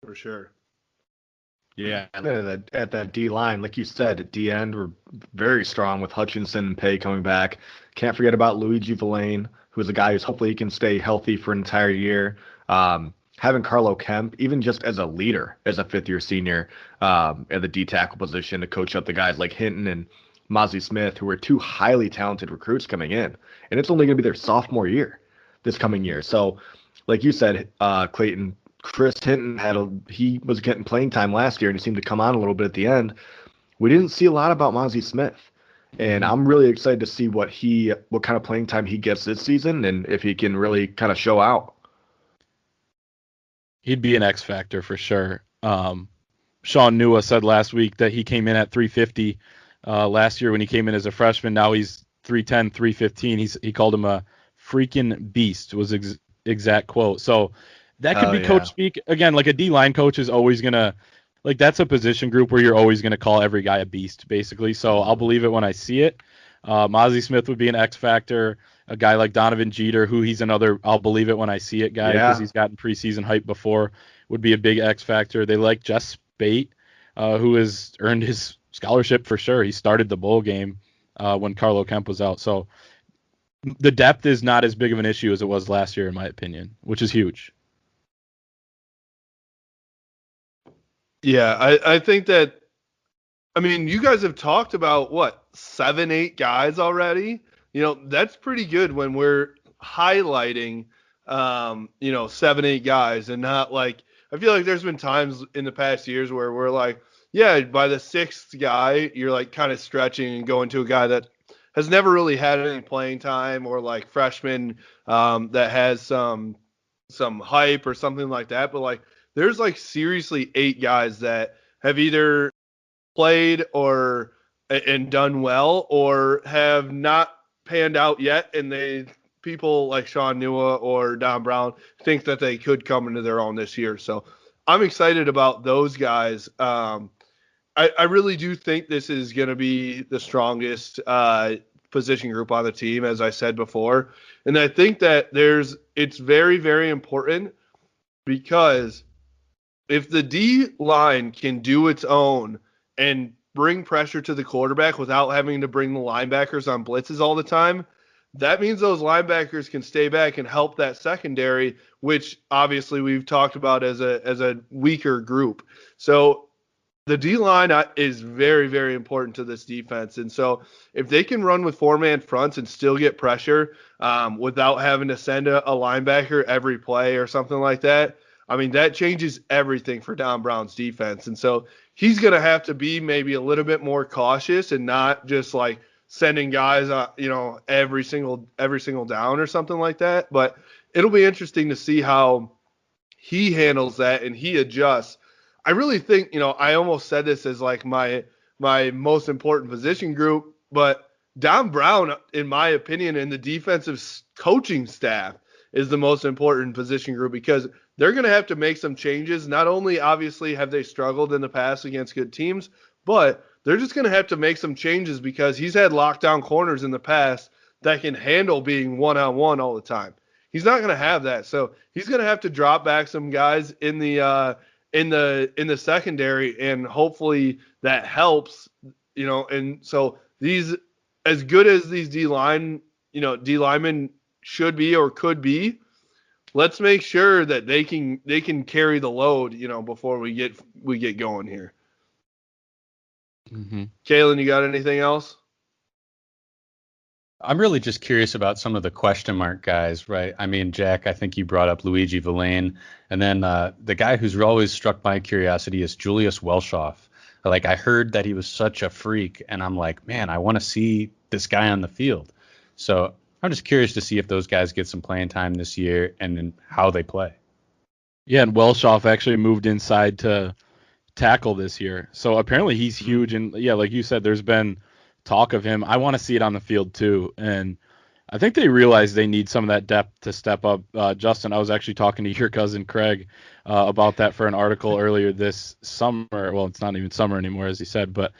For sure. Yeah, and then at that D line, like you said, at D end, we're very strong with Hutchinson and Pay coming back. Can't forget about Luigi Villain, who's a guy who's hopefully he can stay healthy for an entire year. Having Carlo Kemp, even just as a leader, as a fifth-year senior, at the D tackle position to coach up the guys like Hinton and Mozzie Smith, who are two highly talented recruits coming in, and it's only going to be their sophomore year this coming year. So, like you said, Clayton. Chris Hinton he was getting playing time last year and he seemed to come on a little bit at the end. We didn't see a lot about Mozzie Smith, and I'm really excited to see what kind of playing time he gets this season and if he can really kind of show out. He'd be an X factor for sure. Sean Nua said last week that he came in at 350 last year when he came in as a freshman. Now he's 310, 315. He called him a freaking beast was exact quote. So that could be coach speak. Again, like a D-line coach is always going to, like that's a position group where you're always going to call every guy a beast, basically. So I'll believe it when I see it. Mozzie Smith would be an X factor. A guy like Donovan Jeter, who he's another I'll believe it when I see it guy because he's gotten preseason hype before, would be a big X factor. They like Jess Spate, who has earned his scholarship for sure. He started the bowl game when Carlo Kemp was out. So the depth is not as big of an issue as it was last year, in my opinion, which is huge. Yeah, I think that, I mean, you guys have talked about, 7, 8 guys already? That's pretty good when we're highlighting, 7, 8 guys and not like, I feel like there's been times in the past years where we're like, yeah, by the 6th guy, you're like kind of stretching and going to a guy that has never really had any playing time or like freshman that has some hype or something like that. But like, there's like seriously 8 guys that have either played and done well or have not panned out yet, and people like Sean Nua or Don Brown think that they could come into their own this year. So I'm excited about those guys. I really do think this is going to be the strongest position group on the team, as I said before, and I think that it's very, very important because if the D line can do its own and bring pressure to the quarterback without having to bring the linebackers on blitzes all the time, that means those linebackers can stay back and help that secondary, which obviously we've talked about as a weaker group. So the D line is very, very important to this defense. And so if they can run with 4-man fronts and still get pressure without having to send a linebacker every play or something like that, I mean, that changes everything for Don Brown's defense. And so he's going to have to be maybe a little bit more cautious and not just like sending guys, every single down or something like that. But it'll be interesting to see how he handles that and he adjusts. I really think, I almost said this as like my most important position group, but Don Brown, in my opinion, and the defensive coaching staff is the most important position group because they're going to have to make some changes. Not only, obviously, have they struggled in the past against good teams, but they're just going to have to make some changes because he's had lockdown corners in the past that can handle being one-on-one all the time. He's not going to have that. So he's going to have to drop back some guys in the secondary, and hopefully that helps, and so these, as good as these D linemen should be or could be, let's make sure that they can carry the load, before we get going here. Mm-hmm. Kalen, you got anything else? I'm really just curious about some of the question mark guys, right? I mean, Jack, I think you brought up Luigi Villain, and then the guy who's always struck my curiosity is Julius Welshoff. Like, I heard that he was such a freak, and I'm like, man, I want to see this guy on the field. So I'm just curious to see if those guys get some playing time this year and then how they play. Yeah, and Welshoff actually moved inside to tackle this year. So apparently he's huge. And yeah, like you said, there's been talk of him. I want to see it on the field too. And I think they realize they need some of that depth to step up. Justin, I was actually talking to your cousin Craig about that for an article earlier this summer. Well, it's not even summer anymore, as he said, but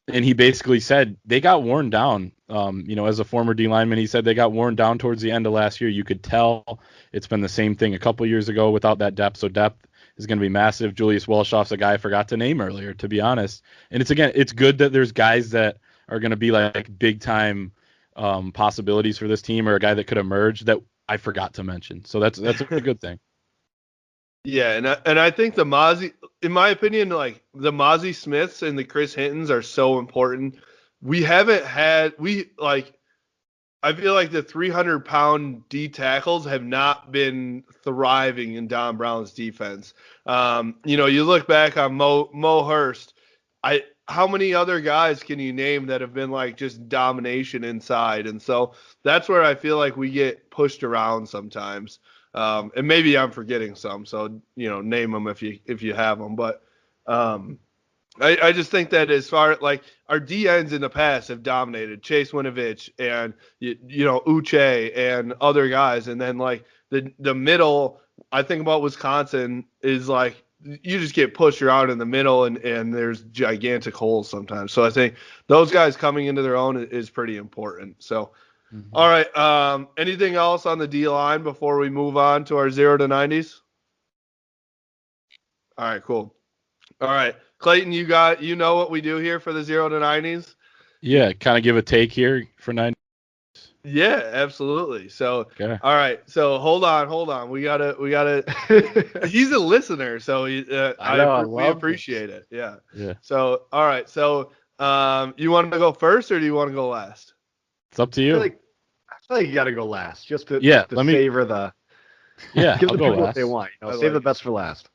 and he basically said they got worn down. As a former D lineman, he said they got worn down towards the end of last year. You could tell it's been the same thing a couple years ago without that depth. So depth is going to be massive. Julius Welshoff's a guy I forgot to name earlier, to be honest. And it's good that there's guys that are going to be like big time possibilities for this team, or a guy that could emerge that I forgot to mention. So that's a good thing. Yeah, and I think the Mozzie, in my opinion, like the Mozzie Smiths and the Chris Hintons are so important. I feel like the 300-pound D tackles have not been thriving in Don Brown's defense. You look back on Mo Hurst. How many other guys can you name that have been like just domination inside? And so that's where I feel like we get pushed around sometimes. And maybe I'm forgetting some, so name them if you have them. But I just think that as far like our DNs in the past have dominated Chase Winovich and Uche and other guys, and then like the middle, I think about Wisconsin is like you just get pushed around in the middle and there's gigantic holes sometimes. So I think those guys coming into their own is pretty important. So. Mm-hmm. All right. Anything else on the D line before we move on to our 0 to 90s? All right, cool. All right, Clayton, you know what we do here for the 0 to 90s? Yeah, kind of give a take here for 90s. Yeah, absolutely. So, okay. All right. So hold on. We gotta. He's a listener, so we appreciate it. Yeah. Yeah. So, all right. So, you want to go first or do you want to go last? It's up to you. I feel like you got to go last, just to savor the. Yeah, give I'll the go people last. what they want. Save the best for last.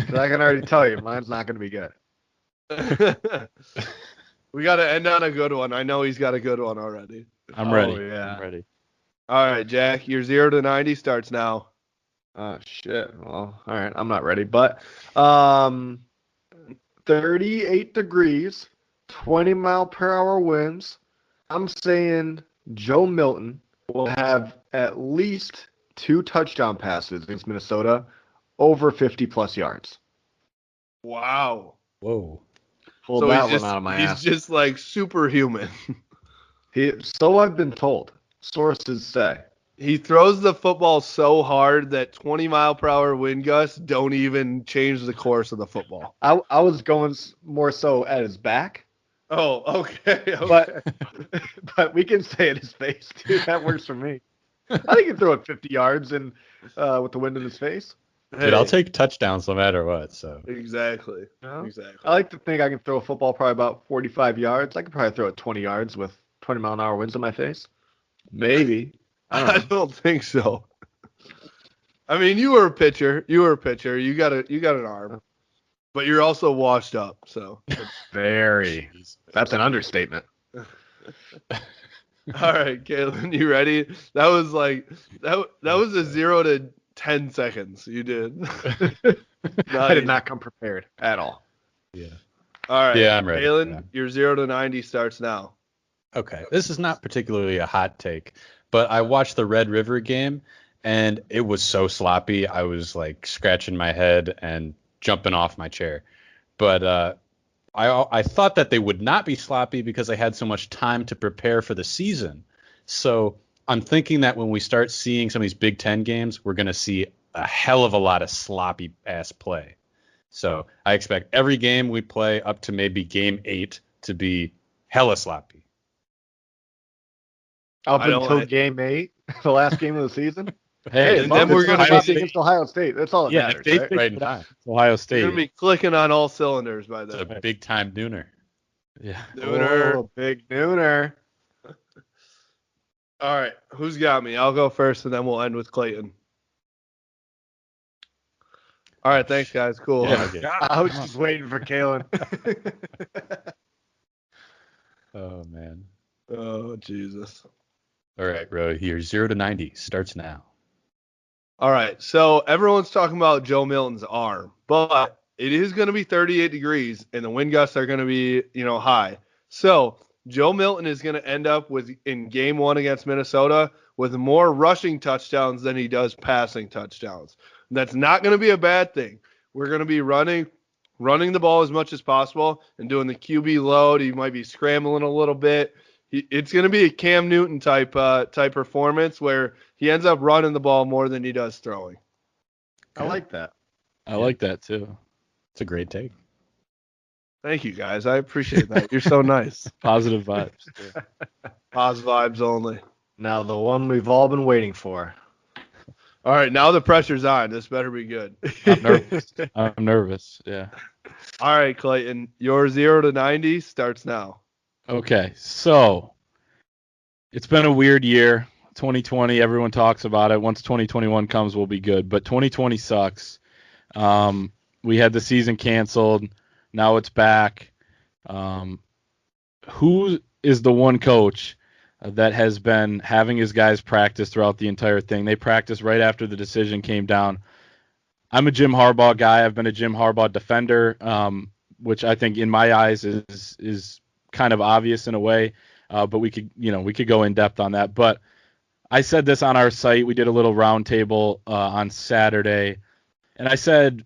I can already tell you, mine's not going to be good. We got to end on a good one. I know he's got a good one already. I'm ready. Yeah. I'm ready. All right, Jack, your 0 to 90 starts now. Oh shit. Well, all right, I'm not ready, but 38 degrees, 20-mile-per-hour winds. I'm saying Joe Milton will have at least 2 touchdown passes against Minnesota over 50-plus yards. Wow. Whoa. Pulled that one out of my ass. He's just like superhuman. So I've been told. Sources say. He throws the football so hard that 20-mile-per-hour wind gusts don't even change the course of the football. I was going more so at his back. Oh, okay. But we can say at his face, too. That works for me. I think he can throw it 50 yards and with the wind in his face. Dude, I'll take touchdowns no matter what. So exactly. Exactly. I like to think I can throw a football probably about 45 yards. I could probably throw it 20 yards with 20-mile-an-hour winds in my face. Maybe. I don't think so. I mean, you were a pitcher. You got an arm. But you're also washed up, so. Very. That's an understatement. All right, Kalen, you ready? That was a 0 to 10 seconds. You did. I did not come prepared at all. Yeah. All right. Yeah, I'm ready. Kalen, your 0 to 90 starts now. Okay. This is not particularly a hot take, but I watched the Red River game, and it was so sloppy. I was like scratching my head and jumping off my chair. But I thought that they would not be sloppy because they had so much time to prepare for the season. So I'm thinking that when we start seeing some of these Big Ten games, we're going to see a hell of a lot of sloppy ass play. So I expect every game we play up to maybe game 8 to be hella sloppy. Up until game 8, the last game of the season? Hey, and then we're going to be against Ohio State. That's all that matters, right in time. Ohio State. We're going to be clicking on all cylinders by then. It's a big-time nooner. Yeah. Nooner. Oh, big nooner. All right, who's got me? I'll go first, and then we'll end with Clayton. All right, thanks, guys. Cool. Yeah, I was just waiting for Kalen. Oh, man. Oh, Jesus. All right, bro. Your 0 to 90 starts now. All right, so everyone's talking about Joe Milton's arm, but it is going to be 38 degrees, and the wind gusts are going to be, high. So Joe Milton is going to end up in game 1 against Minnesota with more rushing touchdowns than he does passing touchdowns. That's not going to be a bad thing. We're going to be running the ball as much as possible and doing the QB load. He might be scrambling a little bit. It's going to be a Cam Newton type performance where he ends up running the ball more than he does throwing. I like that. I like that too. It's a great take. Thank you, guys. I appreciate that. You're so nice. Positive vibes. Positive vibes only. Now the one we've all been waiting for. All right, now the pressure's on. This better be good. I'm nervous. I'm nervous. Yeah. All right, Clayton, your 0 to 90 starts now. Okay, so it's been a weird year. 2020, everyone talks about it. Once 2021 comes, we'll be good. But 2020 sucks. We had the season canceled. Now it's back. Who is the one coach that has been having his guys practice throughout the entire thing? They practiced right after the decision came down. I'm a Jim Harbaugh guy. I've been a Jim Harbaugh defender, which I think in my eyes is kind of obvious in a way. But we could go in depth on that. But I said this on our site. We did a little roundtable on Saturday, and I said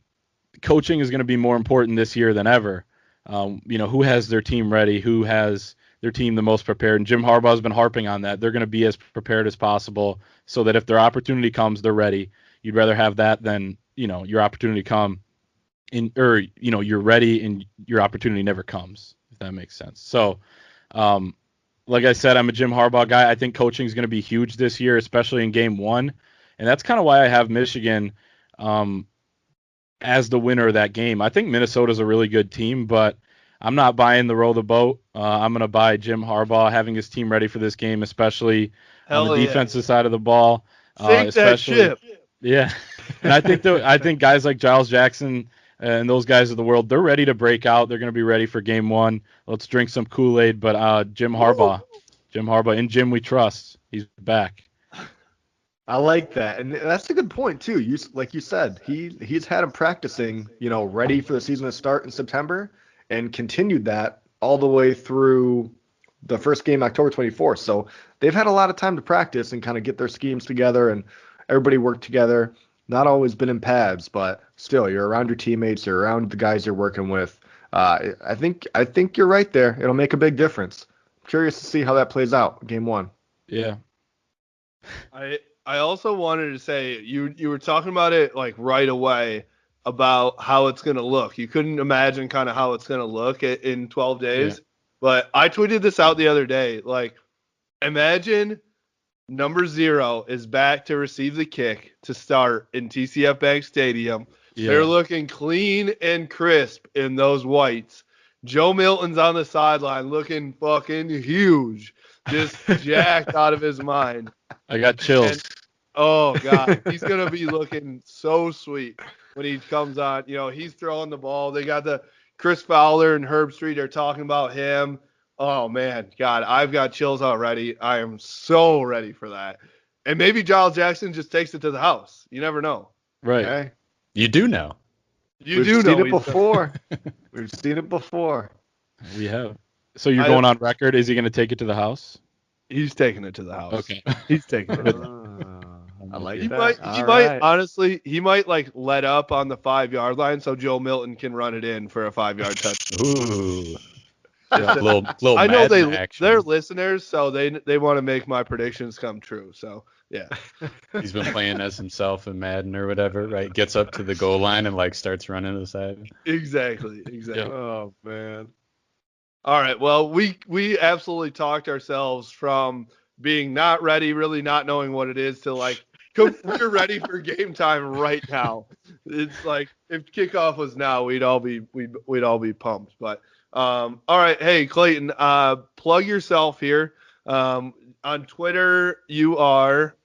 coaching is going to be more important this year than ever. Who has their team ready? Who has their team the most prepared? And Jim Harbaugh has been harping on that. They're going to be as prepared as possible so that if their opportunity comes, they're ready. You'd rather have that than, your opportunity come you're ready and your opportunity never comes, if that makes sense. So, like I said, I'm a Jim Harbaugh guy. I think coaching is going to be huge this year, especially in game 1. And that's kind of why I have Michigan as the winner of that game. I think Minnesota's a really good team, but I'm not buying the row the boat. I'm going to buy Jim Harbaugh having his team ready for this game, especially on the defensive side of the ball. Sink that ship. Yeah. And I think guys like Giles Jackson and those guys of the world, they're ready to break out. They're going to be ready for game 1. Let's drink some Kool-Aid. But Jim Harbaugh, in Jim we trust. He's back. I like that, and that's a good point too. Like you said, he's had him practicing, ready for the season to start in September, and continued that all the way through the first game, October 24th. So they've had a lot of time to practice and kind of get their schemes together, and everybody work together. Not always been in pads, but still, you're around your teammates, you're around the guys you're working with. I think you're right there. It'll make a big difference. I'm curious to see how that plays out, game 1. Yeah. I also wanted to say you were talking about it like right away about how it's going to look. You couldn't imagine kind of how it's going to look in 12 days. Yeah. But I tweeted this out the other day. Like, imagine number 0 is back to receive the kick to start in TCF Bank Stadium. Yeah. They're looking clean and crisp in those whites. Joe Milton's on the sideline looking fucking huge, just jacked out of his mind. I got chills. And, oh, God. He's going to be looking so sweet when he comes on. He's throwing the ball. They got the Chris Fowler and Herb Street are talking about him. Oh, man. God, I've got chills already. I am so ready for that. And maybe Giles Jackson just takes it to the house. You never know. Right. Okay. You do know. We've seen it before. We've seen it before. We have. So you're going on record. Is he going to take it to the house? He's taking it to the house. Okay. He's taking it. I like he that. Might honestly, he might like let up on the 5-yard line so Joe Milton can run it in for a 5-yard touchdown. Ooh. Yeah, little I know action. they're listeners, so they want to make my predictions come true. So yeah. He's been playing as himself in Madden or whatever, right? Gets up to the goal line and like starts running to the side. Exactly. Yeah. Oh man. All right. Well, we absolutely talked ourselves from being not ready, really not knowing what it is, to like we're ready for game time right now. It's like if kickoff was now, we'd all be pumped. But all right, hey Clayton, plug yourself here. On Twitter, you are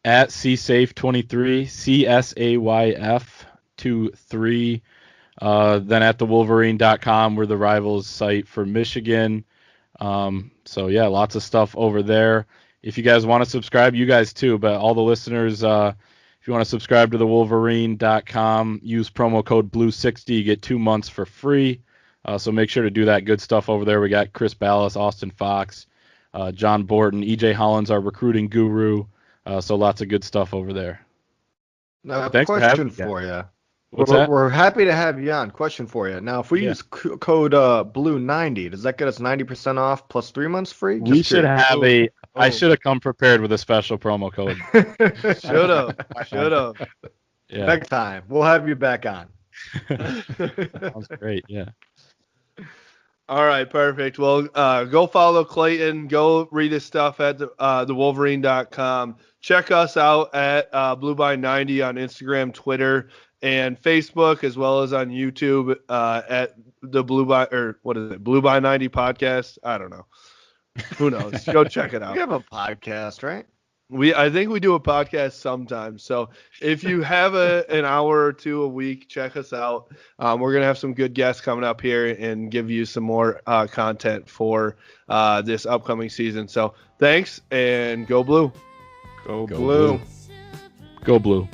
at CSayf23, CSAYF23. Then at thewolverine.com, we're the rivals site for Michigan. So yeah, lots of stuff over there. If you guys want to subscribe, you guys too, but all the listeners, if you want to subscribe to thewolverine.com, use promo code BLUE60, you get 2 months for free. So make sure to do that. Good stuff over there. We got Chris Ballas, Austin Fox, John Borton, EJ Hollins, our recruiting guru. So lots of good stuff over there. Now, Thanks question for you. We're happy to have you on. Question for you. Now, if we use code BLUE90, does that get us 90% off plus 3 months free? We should have I should have come prepared with a special promo code. Should have. Yeah. Next time we'll have you back on. Sounds great. Yeah. All right, perfect. Well, go follow Clayton. Go read his stuff at thewolverine.com. Check us out at BlueBy90 on Instagram, Twitter, and Facebook, as well as on YouTube at the Blue By 90 podcast. I don't know. Who knows? Go check it out. We have a podcast, right? I think we do a podcast sometimes. So if you have an hour or two a week, check us out. We're going to have some good guests coming up here and give you some more content for this upcoming season. So thanks, and go Blue. Go Blue. Go Blue.